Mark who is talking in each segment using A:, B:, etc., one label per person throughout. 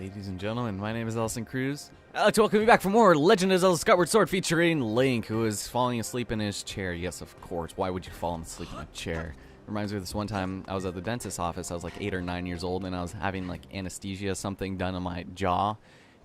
A: Ladies and gentlemen, my name is Ellison Cruz. I'd like to welcome you back for more Legend of Zelda Skyward Sword featuring Link, who is falling asleep in his chair. Yes, of course. Why would you fall asleep in a chair? Reminds me of this one time I was at the dentist's office. I was like 8 or 9 years old, and I was having like anesthesia, something done on my jaw.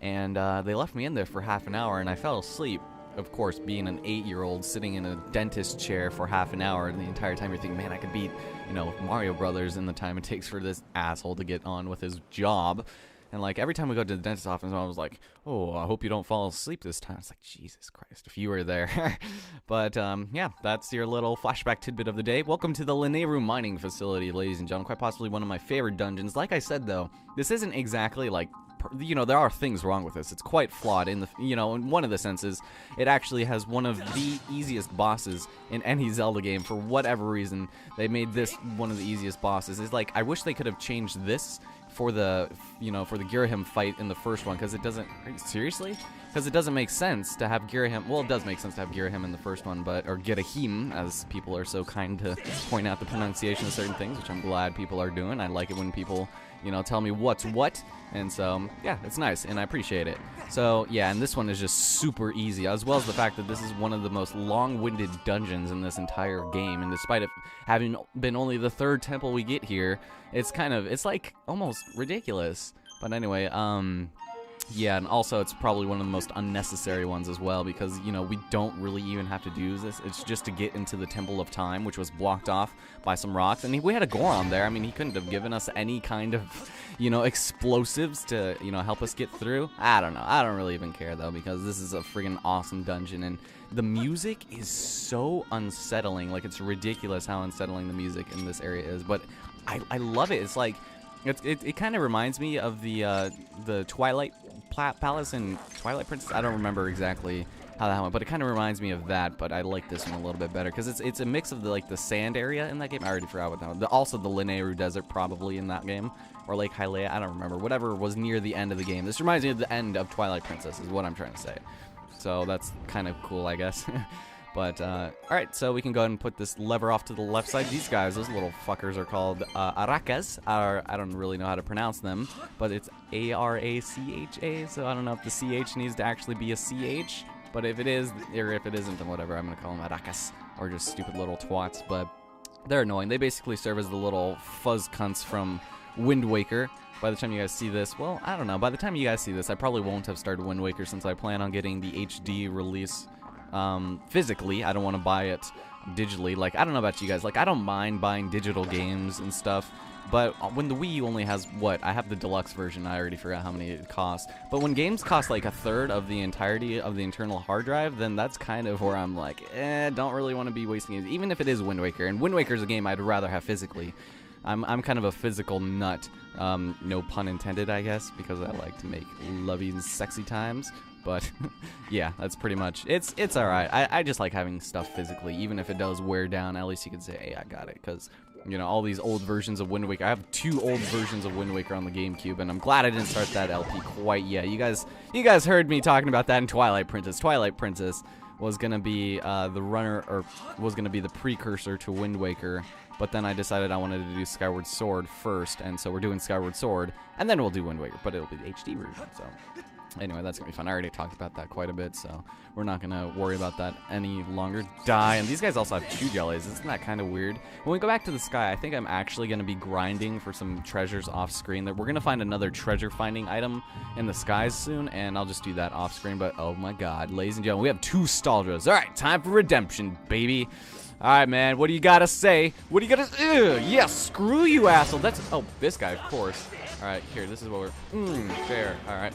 A: And they left me in there for half an hour, and I fell asleep. Of course, being an 8-year-old sitting in a dentist chair for half an hour, and the entire time you're thinking, man, I could beat, Mario Brothers in the time it takes for this asshole to get on with his job. And like every time we go to the dentist's office, I was like, oh, I hope you don't fall asleep this time. It's like, Jesus Christ, if you were there. But yeah, that's your little flashback tidbit of the day. Welcome to the Lineru mining facility, ladies and gentlemen. Quite possibly one of my favorite dungeons. Like I said, though, this isn't exactly like, there are things wrong with this. It's quite flawed in the, in one of the senses. It actually has one of the easiest bosses in any Zelda game. For whatever reason, they made this one of the easiest bosses. It's like, I wish they could have changed this for the, for the Girahim fight in the first one, because it doesn't, seriously? Because it doesn't make sense to have Girahim, well, it does make sense to have Girahim in the first one, but, or Girahim, as people are so kind to point out the pronunciation of certain things, which I'm glad people are doing. I like it when people, tell me what's what, and so, yeah, it's nice, and I appreciate it. So, yeah, and this one is just super easy, as well as the fact that this is one of the most long-winded dungeons in this entire game, and despite it having been only the third temple we get here, it's like almost ridiculous. But anyway, yeah, and also it's probably one of the most unnecessary ones as well, because, we don't really even have to do this. It's just to get into the Temple of Time, which was blocked off by some rocks. And we had a Goron there. I mean, he couldn't have given us any kind of, explosives to, help us get through. I don't know. I don't really even care, though, because this is a friggin' awesome dungeon. And the music is so unsettling. Like, it's ridiculous how unsettling the music in this area is. But I love it. It's like, it kind of reminds me of the Twilight Palace and Twilight Princess. I don't remember exactly how that went, but it kind of reminds me of that. But I like this one a little bit better because it's a mix of the sand area in that game. I already forgot what that was. Also the Lineru Desert probably in that game, or Lake Hylia. I don't remember. Whatever was near the end of the game. This reminds me of the end of Twilight Princess is what I'm trying to say. So that's kind of cool, I guess. But, alright, so we can go ahead and put this lever off to the left side. These guys, those little fuckers are called Aracas. I don't really know how to pronounce them, but it's A-R-A-C-H-A, so I don't know if the C-H needs to actually be a C-H, but if it is, or if it isn't, then whatever, I'm going to call them Aracas, or just stupid little twats, but they're annoying. They basically serve as the little fuzz cunts from Wind Waker. By the time you guys see this, well, I don't know, by the time you guys see this, I probably won't have started Wind Waker since I plan on getting the HD release physically. I don't want to buy it digitally. Like, I don't know about you guys. Like, I don't mind buying digital games and stuff, but when the Wii U only has, I have the deluxe version. I already forgot how many it costs. But when games cost like a third of the entirety of the internal hard drive, then that's kind of where I'm like, don't really want to be wasting it, even if it is Wind Waker. And Wind Waker is a game I'd rather have physically. I'm kind of a physical nut, no pun intended, I guess, because I like to make lovey and sexy times. But yeah, that's pretty much it's all right. I just like having stuff physically, even if it does wear down. At least you can say, hey, I got it, because all these old versions of Wind Waker. I have 2 old versions of Wind Waker on the GameCube, and I'm glad I didn't start that LP quite yet. You guys heard me talking about that in Twilight Princess. Twilight Princess was gonna be the runner, or was gonna be the precursor to Wind Waker. But then I decided I wanted to do Skyward Sword first, and so we're doing Skyward Sword, and then we'll do Wind Waker, but it'll be the HD version, so anyway, that's going to be fun. I already talked about that quite a bit, so we're not going to worry about that any longer. Die, and these guys also have 2 jellies. Isn't that kind of weird? When we go back to the sky, I think I'm actually going to be grinding for some treasures off-screen. We're going to find another treasure-finding item in the skies soon, and I'll just do that off-screen, but oh my god, ladies and gentlemen, we have 2 Staldra's. Alright, time for redemption, baby. Alright, man, what do you gotta say? What do you gotta say? Yeah, screw you, asshole. Oh, this guy, of course. Alright, here, this is what we're, fair. Alright,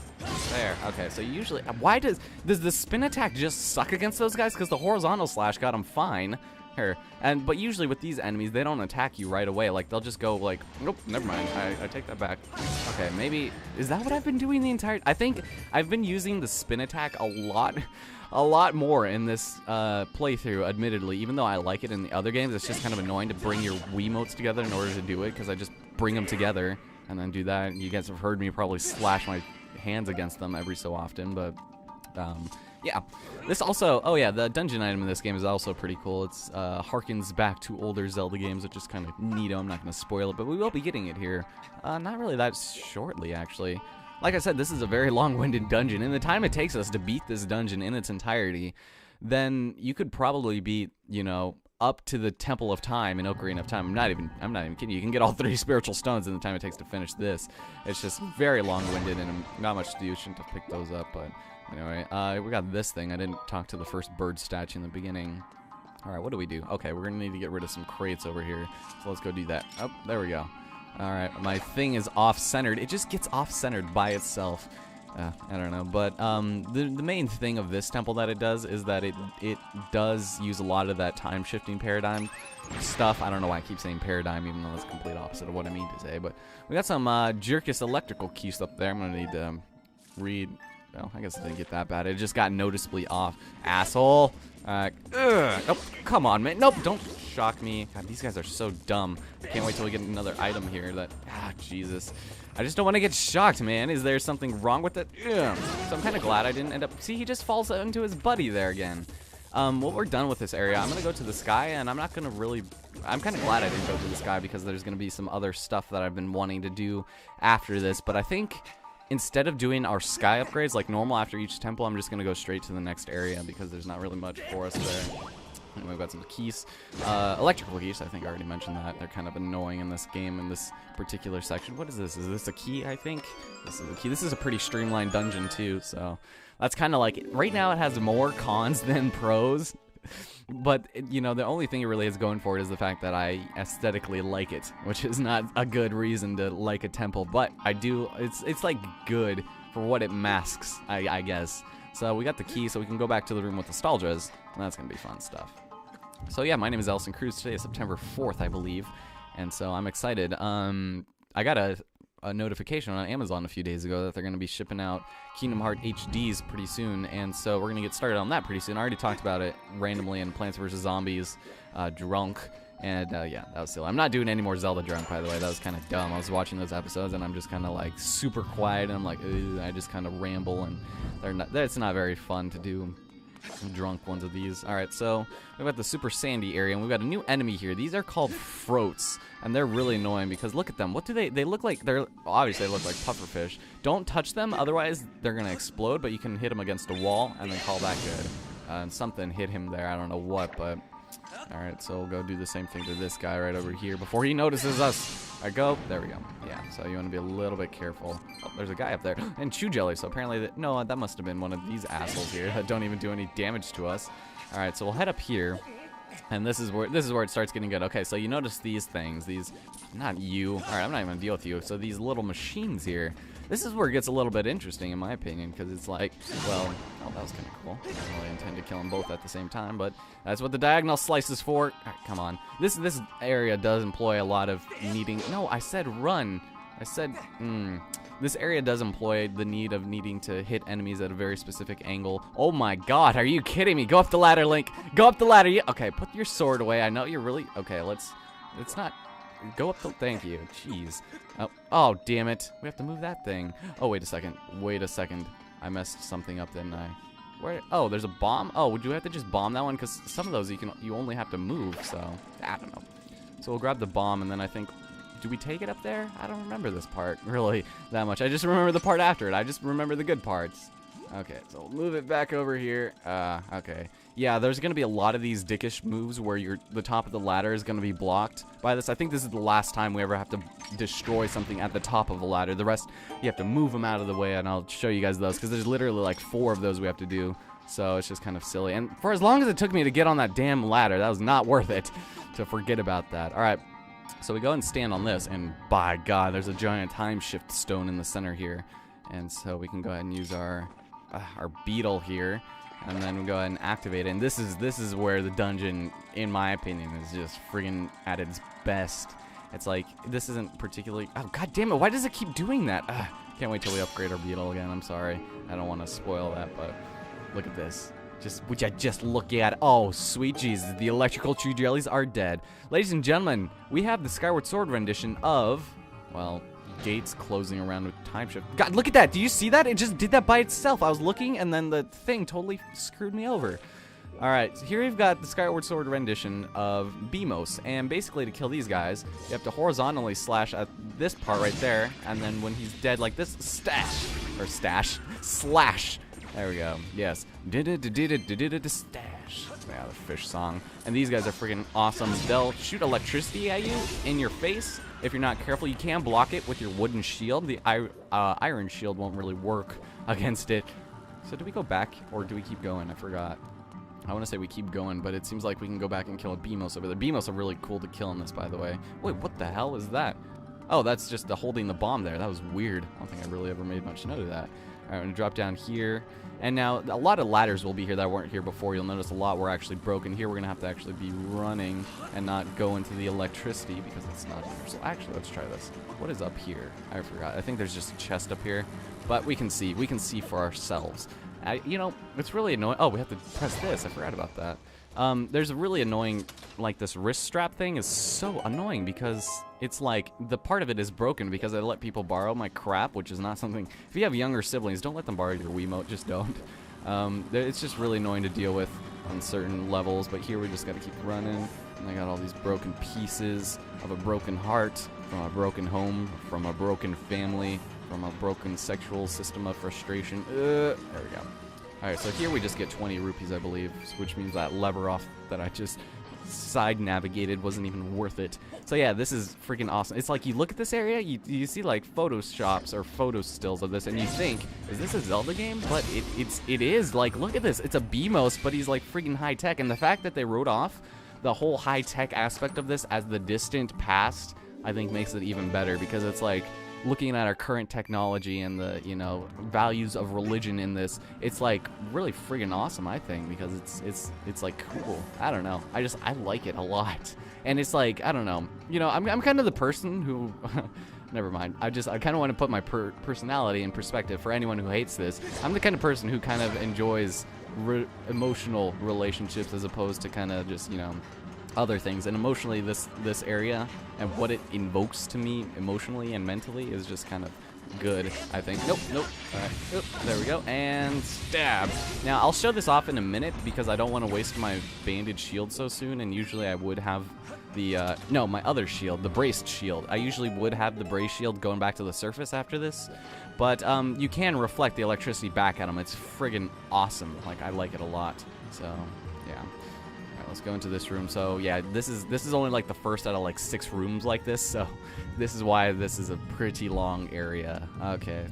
A: there. Okay, so usually, why does the spin attack just suck against those guys? Because the horizontal slash got them fine. Here, but usually with these enemies, they don't attack you right away. Like, they'll just go like, nope, never mind, I take that back. Okay, maybe, is that what I've been doing the entire, I think I've been using the spin attack a lot more in this playthrough, admittedly. Even though I like it in the other games, it's just kind of annoying to bring your Wiimotes together in order to do it, because I just bring them together and then do that. You guys have heard me probably slash my hands against them every so often, but yeah. This also, oh yeah, the dungeon item in this game is also pretty cool. It's harkens back to older Zelda games, which is kind of neato. I'm not going to spoil it, but we will be getting it here. Not really that shortly, actually. like I said, this is a very long-winded dungeon. In the time it takes us to beat this dungeon in its entirety, then you could probably beat, you know, up to the Temple of Time in Ocarina of Time. I'm not even kidding. You can get all 3 spiritual stones in the time it takes to finish this. It's just very long-winded and not much to do. Shouldn't have picked those up, but anyway, we got this thing. I didn't talk to the first bird statue in the beginning. All right, what do we do? Okay, we're gonna need to get rid of some crates over here. So let's go do that. Oh, there we go. All right, my thing is off-centered. It just gets off-centered by itself. I don't know, but the main thing of this temple that it does is that it does use a lot of that time-shifting paradigm stuff. I don't know why I keep saying paradigm, even though that's the complete opposite of what I mean to say. But we got some Jerkus electrical keys up there. I'm gonna need to read. Well, I guess it didn't get that bad. It just got noticeably off. Asshole. Nope. Come on, man. Nope. Don't shock me. God, these guys are so dumb. I can't wait till we get another item here. Jesus. I just don't want to get shocked, man. Is there something wrong with it? So I'm kind of glad I didn't end up. See, he just falls into his buddy there again. Well, we're done with this area. I'm gonna go to the sky, and I'm not gonna really. I'm kind of glad I didn't go to the sky because there's gonna be some other stuff that I've been wanting to do after this. But I think instead of doing our sky upgrades like normal after each temple, I'm just going to go straight to the next area because there's not really much for us there. And we've got some keys. Electrical keys, I think I already mentioned that. They're kind of annoying in this game, in this particular section. What is this? Is this a key, I think? This is a key. This is a pretty streamlined dungeon, too, so that's kind of like, right now it has more cons than pros. But, you know, the only thing it really is going for it is the fact that I aesthetically like it, which is not a good reason to like a temple, but I do, it's like good for what it masks, I guess. So we got the key, so we can go back to the room with nostalgias, and that's going to be fun stuff. So yeah, my name is Ellison Cruz. Today is September 4th, I believe, and so I'm excited. I got a notification on Amazon a few days ago that they're going to be shipping out Kingdom Hearts HDs pretty soon, and so we're going to get started on that pretty soon. I already talked about it randomly in Plants vs. Zombies Drunk, and yeah, that was silly. I'm not doing any more Zelda Drunk, by the way. That was kind of dumb. I was watching those episodes, and I'm just kind of like super quiet, and I'm like, I just kind of ramble, and it's not very fun to do drunk ones of these. Alright, so we've got the super sandy area, and we've got a new enemy here. These are called Froats, and they're really annoying because look at them. What do they look like? Obviously they look like pufferfish. Don't touch them, otherwise they're gonna explode, but you can hit them against a wall and then call back good. And something hit him there, I don't know what, but alright, so we'll go do the same thing to this guy right over here before he notices us. Alright, go. There we go. Yeah, so you want to be a little bit careful. Oh, there's a guy up there. And chew jelly, so apparently no, that must have been one of these assholes here that don't even do any damage to us. Alright, so we'll head up here. And this is where it starts getting good. Okay, so you notice these things. These, not you. Alright, I'm not even going to deal with you. So these little machines here. This is where it gets a little bit interesting, in my opinion, because it's like, well, oh, that was kind of cool. I didn't really intend to kill them both at the same time, but that's what the diagonal slice is for. Right, come on. This area does employ a lot of needing. No, I said run. I said, This area does employ the need of needing to hit enemies at a very specific angle. Oh my god, are you kidding me? Go up the ladder, Link. Go up the ladder. Yeah, okay, put your sword away. I know you're really, okay, let's not, go up the, thank you, jeez. Oh, damn it. We have to move that thing. Oh, wait a second. Wait a second. I messed something up, didn't I? Where, oh, there's a bomb? Oh, would you have to just bomb that one? Because some of those you only have to move, so, I don't know. So we'll grab the bomb, and then I think, do we take it up there? I don't remember this part, really, that much. I just remember the part after it. I just remember the good parts. Okay, so we'll move it back over here. Okay. Yeah, there's going to be a lot of these dickish moves where the top of the ladder is going to be blocked by this. I think this is the last time we ever have to destroy something at the top of a ladder. The rest, you have to move them out of the way, and I'll show you guys those, because there's literally like 4 of those we have to do. So it's just kind of silly. And for as long as it took me to get on that damn ladder, that was not worth it to forget about that. All right. So we go and stand on this, and by God, there's a giant time shift stone in the center here. And so we can go ahead and use our beetle here, and then we go ahead and activate it. And this is where the dungeon, in my opinion, is just friggin' at its best. It's like, this isn't particularly, oh god damn it, why does it keep doing that? Can't wait till we upgrade our beetle again. I'm sorry, I don't want to spoil that, but look at this. Would you just look at it? Oh, sweet Jesus, the electrical chew jellies are dead. Ladies and gentlemen, we have the Skyward Sword rendition of, well, gates closing around with time shift. God, look at that. Do you see that? It just did that by itself. I was looking, and then the thing totally screwed me over. Alright, so here we've got the Skyward Sword rendition of Beamos, and basically to kill these guys, you have to horizontally slash at this part right there, and then when he's dead like this, slash. There we go, yes. Stash. Yeah, the fish song. And these guys are freaking awesome. They'll shoot electricity at you in your face. If you're not careful, you can block it with your wooden shield. The iron shield won't really work against it. So do we go back, or do we keep going? I forgot. I want to say we keep going, but it seems like we can go back and kill a Beamos over there. Beamos are really cool to kill in this, by the way. Wait, what the hell is that? Oh, that's just the holding the bomb there. That was weird. I don't think I really ever made much note of that. All right, I'm going to drop down here. And now, a lot of ladders will be here that weren't here before. You'll notice a lot were actually broken. Here, we're going to have to actually be running and not go into the electricity because it's not here. So actually, let's try this. What is up here? I forgot. I think there's just a chest up here. But we can see. We can see for ourselves. You know, it's really annoying. Oh, we have to press this. I forgot about that. There's a really annoying, like this wrist strap thing is so annoying because it's like the part of it is broken because I let people borrow my crap, which is not something. If you have younger siblings, don't let them borrow your Wiimote. Just don't. It's just really annoying to deal with on certain levels. But here we just got to keep running. And I got all these broken pieces of a broken heart, from a broken home, from a broken family, from a broken sexual system of frustration. There we go. Alright, so here we just get 20 rupees, I believe, which means that lever off that I just side navigated wasn't even worth it. So yeah, this is freaking awesome. It's like you look at this area, you see like photoshops or photo stills of this, and you think, is this a Zelda game? But it is. Like, look at this. It's a Beamos, but he's like freaking high tech. And the fact that they wrote off the whole high tech aspect of this as the distant past, I think makes it even better, because it's like looking at our current technology and the, you know, values of religion in this, it's like really friggin' awesome, I think, because it's like cool. I don't know. I like it a lot. And it's like, I don't know. You know, I'm kind of the person who never mind. I kind of want to put my personality in perspective for anyone who hates this. I'm the kind of person who kind of enjoys emotional relationships as opposed to kind of just, you know, other things. And emotionally, this area and what it invokes to me emotionally and mentally is just kind of good, I think. Nope. All right. Oop, there we go. And stab. Now, I'll show this off in a minute because I don't want to waste my banded shield so soon, and usually I would have the, no, my other shield, the braced shield. I usually would have the braced shield going back to the surface after this, but you can reflect the electricity back at them. It's friggin' awesome. Like, I like it a lot. So, yeah. Let's go into this room. So yeah, this is only like the first out of like 6 rooms like this, so this is why this is a pretty long area. Okay,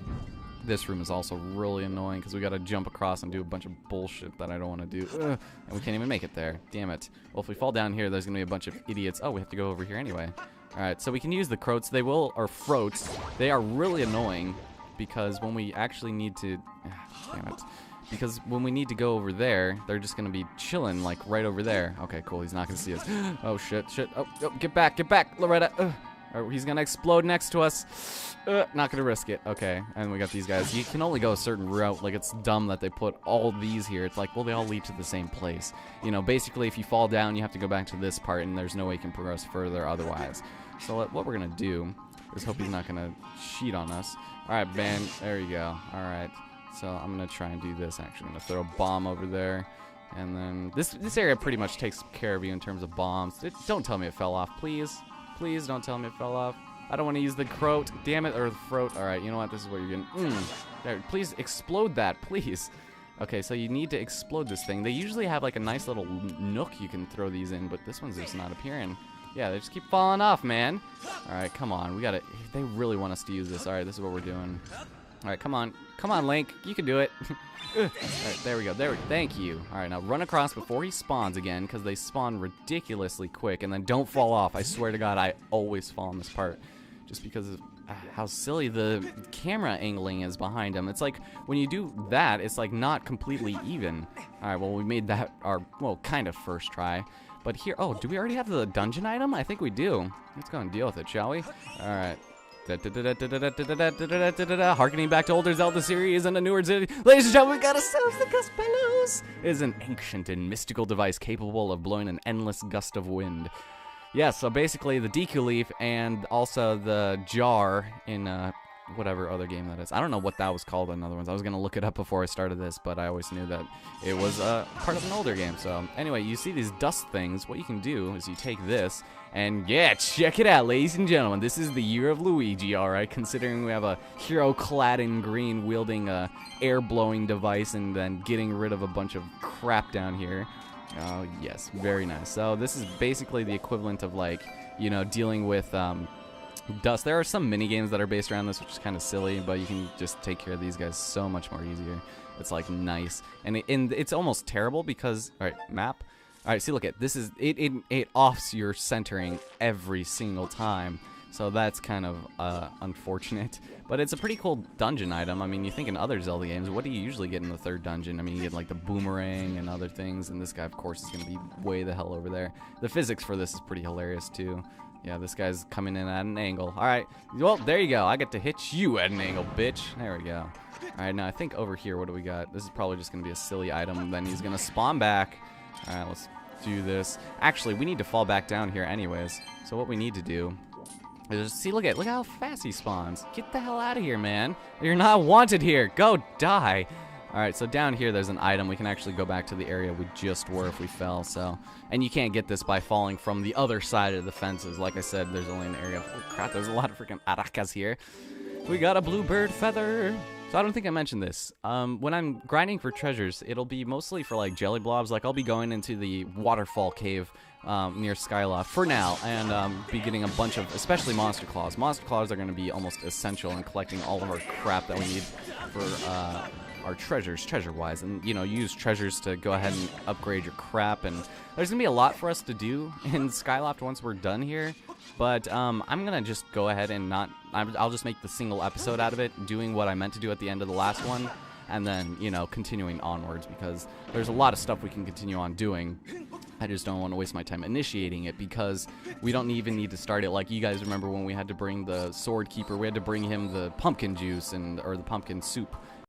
A: this room is also really annoying because we got to jump across and do a bunch of bullshit that I don't want to do. And we can't even make it there. Damn it. Well, if we fall down here, there's gonna be a bunch of idiots. Oh, we have to go over here anyway. All right, so we can use the croats. They will, or froats. They are really annoying because when we actually need to, damn it. Because when we need to go over there, they're just going to be chilling, like, right over there. Okay, cool. He's not going to see us. Oh, shit. Oh, get back, Loretta. Or he's going to explode next to us. Not going to risk it. Okay, and we got these guys. You can only go a certain route. Like, it's dumb that they put all these here. It's like, well, they all lead to the same place. You know, basically, if you fall down, you have to go back to this part, and there's no way you can progress further otherwise. So what we're going to do is hope he's not going to cheat on us. All right, Ben. There you go. All right. So I'm going to try and do this, actually. I'm going to throw a bomb over there. And then this area pretty much takes care of you in terms of bombs. Don't tell me it fell off, please. Please don't tell me it fell off. I don't want to use the croat. Damn it, or the throat. All right, you know what? This is what you're getting. There, please explode that, please. Okay, so you need to explode this thing. They usually have like a nice little nook you can throw these in, but this one's just not appearing. Yeah, they just keep falling off, man. All right, come on. They really want us to use this. All right, this is what we're doing. All right, come on, Link, you can do it. All right, there we go. Thank you. All right, now run across before he spawns again, because they spawn ridiculously quick, and then don't fall off. I swear to God, I always fall in this part, just because of how silly the camera angling is behind him. It's like when you do that, it's like not completely even. All right, well, we made that our, well, kind of first try. But here, oh, do we already have the dungeon item? I think we do. Let's go and deal with it, shall we? All right. Harkening back to older Zelda series and a newer city. Ladies and gentlemen, we got ourselves the Guspelos. It is an ancient and mystical device capable of blowing an endless gust of wind. Yes, so basically the Deku Leaf and also the jar in whatever other game that is. I don't know what that was called in other ones. I was gonna look it up before I started this, but I always knew that it was part of an older game. So anyway, you see these dust things. What you can do is you take this and yeah, check it out, ladies and gentlemen. This is the year of Luigi, all right. Considering we have a hero clad in green, wielding a air blowing device, and then getting rid of a bunch of crap down here. Oh yes, very nice. So this is basically the equivalent of, like, you know, dealing with dust. There are some mini games that are based around this, which is kind of silly, but you can just take care of these guys so much more easier. It's like nice, and it's almost terrible because, all right, map. All right, see, look at this is it offs your centering every single time, so that's kind of unfortunate. But it's a pretty cool dungeon item. I mean, you think in other Zelda games, what do you usually get in the third dungeon? I mean, you get like the boomerang and other things, and this guy, of course, is gonna be way the hell over there. The physics for this is pretty hilarious too. Yeah, this guy's coming in at an angle. All right, well, there you go. I get to hit you at an angle, bitch. There we go. All right, now I think over here, what do we got? This is probably just going to be a silly item. Then he's going to spawn back. All right, let's do this. Actually, we need to fall back down here anyways. So what we need to do is, see, look how fast he spawns. Get the hell out of here, man. You're not wanted here. Go die. All right, so down here there's an item. We can actually go back to the area we just were if we fell. So, and you can't get this by falling from the other side of the fences. Like I said, there's only an area. Oh crap, there's a lot of freaking aracas here. We got a bluebird feather. So I don't think I mentioned this. When I'm grinding for treasures, it'll be mostly for like jelly blobs. Like I'll be going into the waterfall cave near Skyloft for now, and be getting a bunch of, especially monster claws. Monster claws are going to be almost essential in collecting all of our crap that we need for our treasures, treasure-wise, and you know, use treasures to go ahead and upgrade your crap. And there's gonna be a lot for us to do in Skyloft once we're done here. But I'm gonna just go ahead and I'll just make the single episode out of it, doing what I meant to do at the end of the last one, and then, you know, continuing onwards, because there's a lot of stuff we can continue on doing. I just don't want to waste my time initiating it, because we don't even need to start it. Like, you guys remember when we had to bring the sword keeper, we had to bring him the pumpkin juice or the pumpkin soup.